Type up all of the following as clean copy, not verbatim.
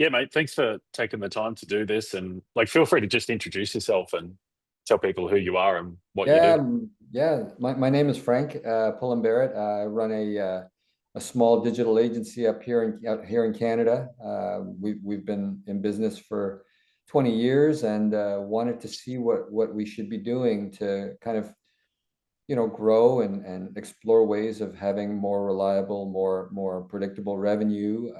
Yeah, mate. Thanks for taking the time to do this, and like, feel free to just introduce yourself and tell people who you are and what you Yeah, do. yeah. My name is Frank Pullen Barrett. I run a small digital agency out here in Canada. We've been in business for 20 years and wanted to see what we should be doing to kind of grow and explore ways of having more reliable, more predictable revenue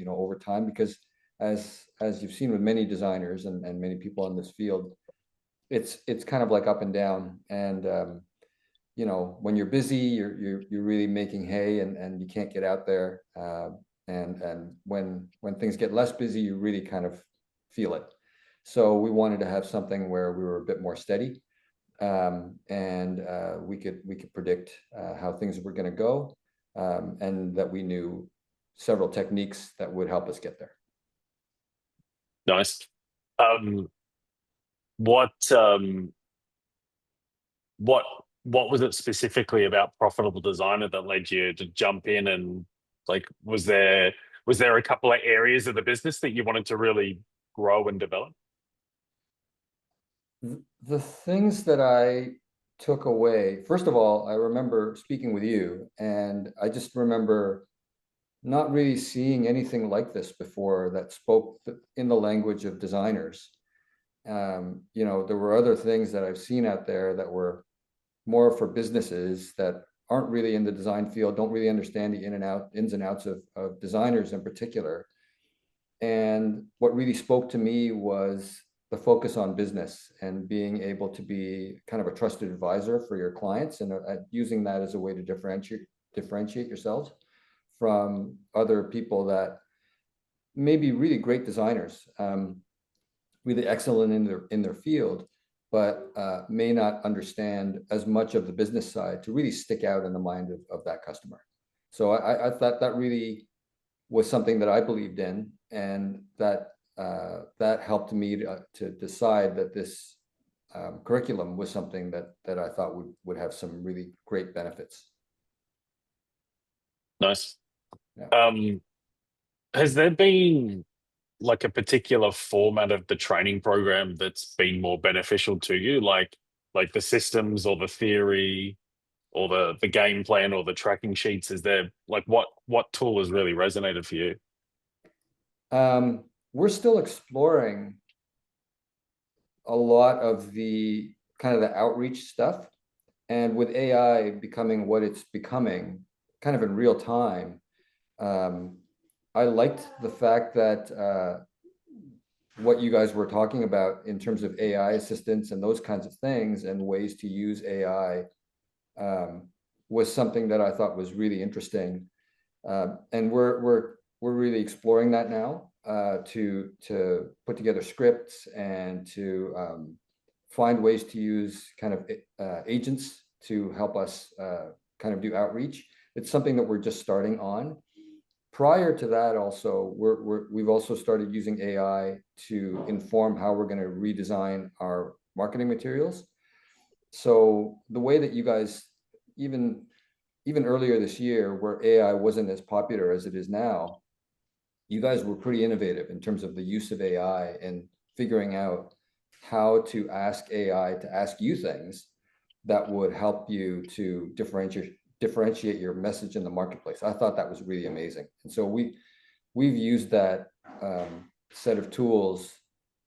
over time. Because as you've seen with many designers and many people in this field, it's kind of like up and down. And when you're busy, you're really making hay and you can't get out there. And when things get less busy, you really kind of feel it. So we wanted to have something where we were a bit more steady, and we could predict how things were going to go, and that we knew several techniques that would help us get there. Nice. Um, what what what was it specifically about Profitable Designer that led you to jump in, and like, was there a couple of areas of the business that you wanted to really grow and develop? The things that I took away, first of all, I remember speaking with you, and I just remember not really seeing anything like this before that spoke in the language of designers. There were other things that I've seen out there that were more for businesses that aren't really in the design field, don't really understand the ins and outs of designers in particular. And what really spoke to me was the focus on business and being able to be kind of a trusted advisor for your clients, and using that as a way to differentiate yourselves from other people that may be really great designers, really excellent in their field, but may not understand as much of the business side to really stick out in the mind of that customer. So I thought that really was something that I believed in, and that helped me to decide that this curriculum was something that I thought would have some really great benefits. Nice. Yeah. Um, has there been like a particular format of the training program that's been more beneficial to you, like the systems or the theory or the game plan or the tracking sheets? Is there like what tool has really resonated for you? We're still exploring a lot of the kind of the outreach stuff, and with AI becoming what it's becoming, kind of in real time, um, I liked the fact that what you guys were talking about in terms of AI assistance and those kinds of things and ways to use AI, was something that I thought was really interesting. And we're really exploring that now, to put together scripts and to find ways to use kind of agents to help us kind of do outreach. It's something that we're just starting on. Prior to that, also, we've also started using AI to inform how we're going to redesign our marketing materials. So the way that you guys, even earlier this year, where AI wasn't as popular as it is now, you guys were pretty innovative in terms of the use of AI and figuring out how to ask AI to ask you things that would help you to differentiate your message in the marketplace. I thought that was really amazing. And so we've used that set of tools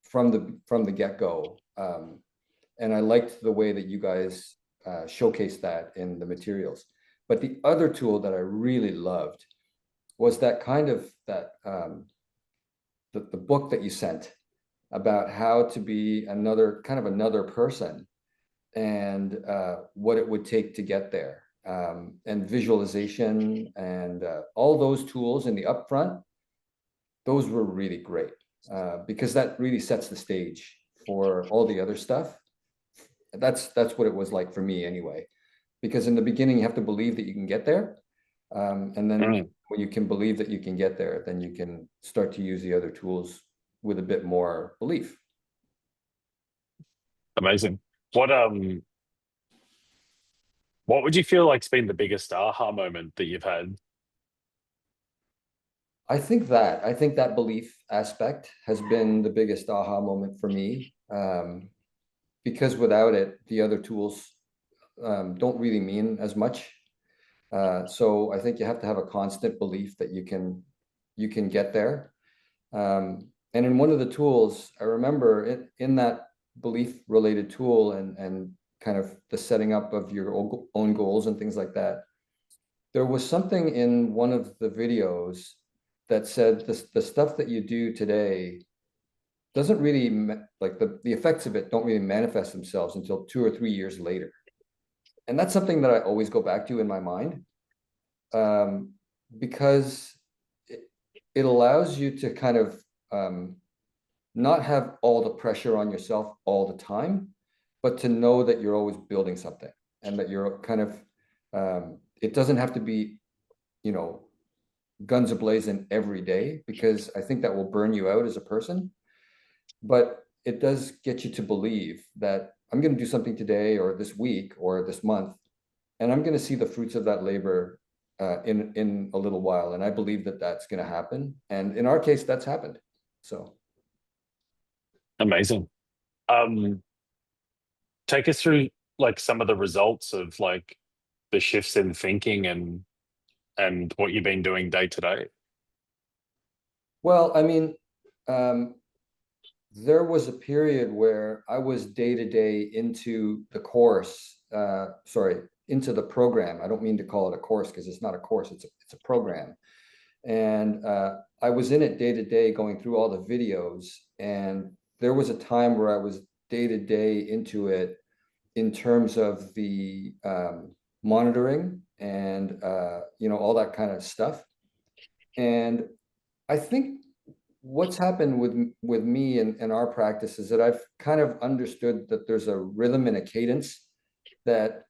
from the get-go. And I liked the way that you guys showcased that in the materials. But the other tool that I really loved was that kind of the book that you sent about how to be another person, and what it would take to get there, and visualization and all those tools in the upfront. Those were really great, because that really sets the stage for all the other stuff. That's what it was like for me anyway, because in the beginning you have to believe that you can get there, and then Mm, when you can believe that you can get there, then you can start to use the other tools with a bit more belief. amazing. What um what would you feel like's been the biggest aha moment that you've had? I think that belief aspect has been the biggest aha moment for me, because without it, the other tools don't really mean as much. So I think you have to have a constant belief that you can get there. And in one of the tools, I remember in that belief related tool and kind of the setting up of your own goals and things like that, there was something in one of the videos that said the stuff that you do today doesn't really like the effects of it don't really manifest themselves until 2 or 3 years later. And that's something that I always go back to in my mind, because it allows you to kind of not have all the pressure on yourself all the time, but to know that you're always building something and that you're kind of, it doesn't have to be, guns a-blazing every day, because I think that will burn you out as a person. But it does get you to believe that I'm going to do something today or this week or this month, and I'm going to see the fruits of that labor in a little while. And I believe that that's going to happen. And in our case, that's happened. So. Amazing. Take us through like some of the results of like the shifts in thinking and what you've been doing day to day. Well, I mean, there was a period where I was day to day into the course, into the program. I don't mean to call it a course because it's not a course, it's a program. And I was in it day to day going through all the videos. And there was a time where I was day to day into it in terms of the monitoring and, all that kind of stuff. And I think what's happened with me and our practice is that I've kind of understood that there's a rhythm and a cadence that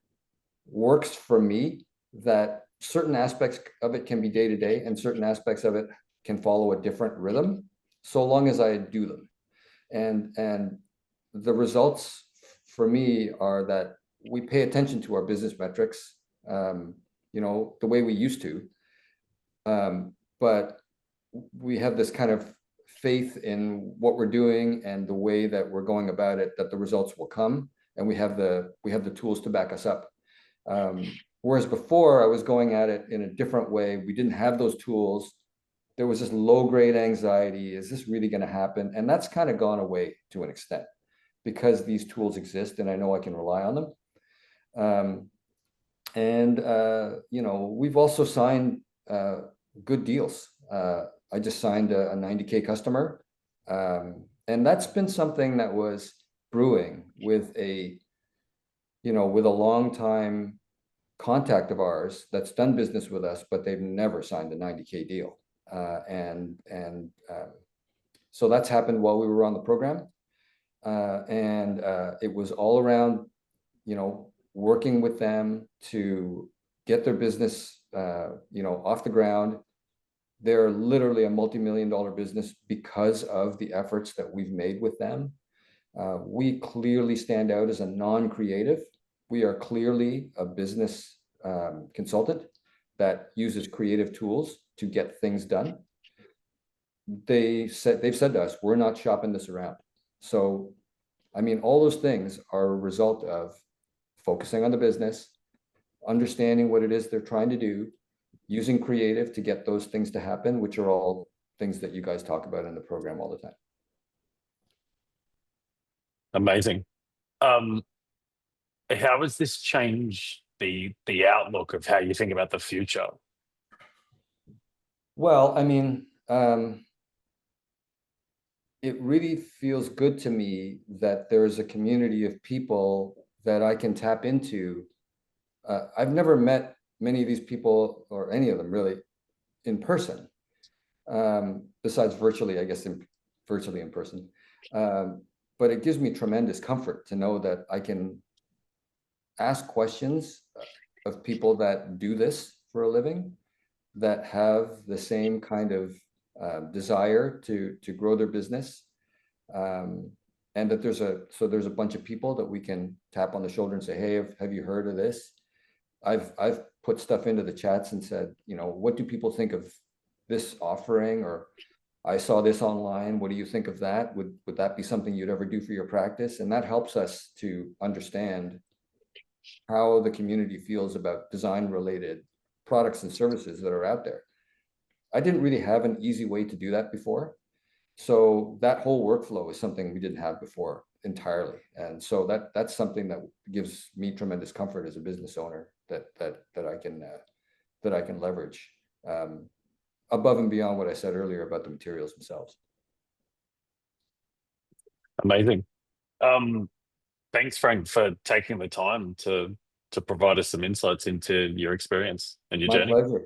works for me, that certain aspects of it can be day to day and certain aspects of it can follow a different rhythm, so long as I do them. And the results for me are that we pay attention to our business metrics, the way we used to. But we have this kind of faith in what we're doing and the way that we're going about it, that the results will come, and we have the tools to back us up. Whereas before I was going at it in a different way. We didn't have those tools. There was this low-grade anxiety. Is this really going to happen? And that's kind of gone away to an extent because these tools exist and I know I can rely on them. We've also signed good deals. I just signed a 90K customer. And that's been something that was brewing with a long time contact of ours that's done business with us, but they've never signed a 90K deal. So that's happened while we were on the program. It was all around, working with them to get their business, off the ground. They're literally a multi-million-dollar business because of the efforts that we've made with them. We clearly stand out as a non-creative. We are clearly a business consultant that uses creative tools to get things done. They've said to us, we're not shopping this around. So, I mean, all those things are a result of focusing on the business, understanding what it is they're trying to do, using creative to get those things to happen, which are all things that you guys talk about in the program all the time. Amazing. How has this changed the outlook of how you think about the future? Well, I mean, it really feels good to me that there's a community of people that I can tap into. I've never met many of these people, or any of them really, in person, besides virtually, I guess, virtually in person. But it gives me tremendous comfort to know that I can ask questions of people that do this for a living, that have the same kind of desire to grow their business, and that there's a bunch of people that we can tap on the shoulder and say, hey, have you heard of this? I've put stuff into the chats and said, what do people think of this offering? Or I saw this online. What do you think of that? Would that be something you'd ever do for your practice? And that helps us to understand how the community feels about design related products and services that are out there. I didn't really have an easy way to do that before. So that whole workflow is something we didn't have before entirely. And so that's something that gives me tremendous comfort as a business owner that I can leverage above and beyond what I said earlier about the materials themselves. Amazing. Um, Thanks, Frank, for taking the time to provide us some insights into your experience and your My journey. pleasure.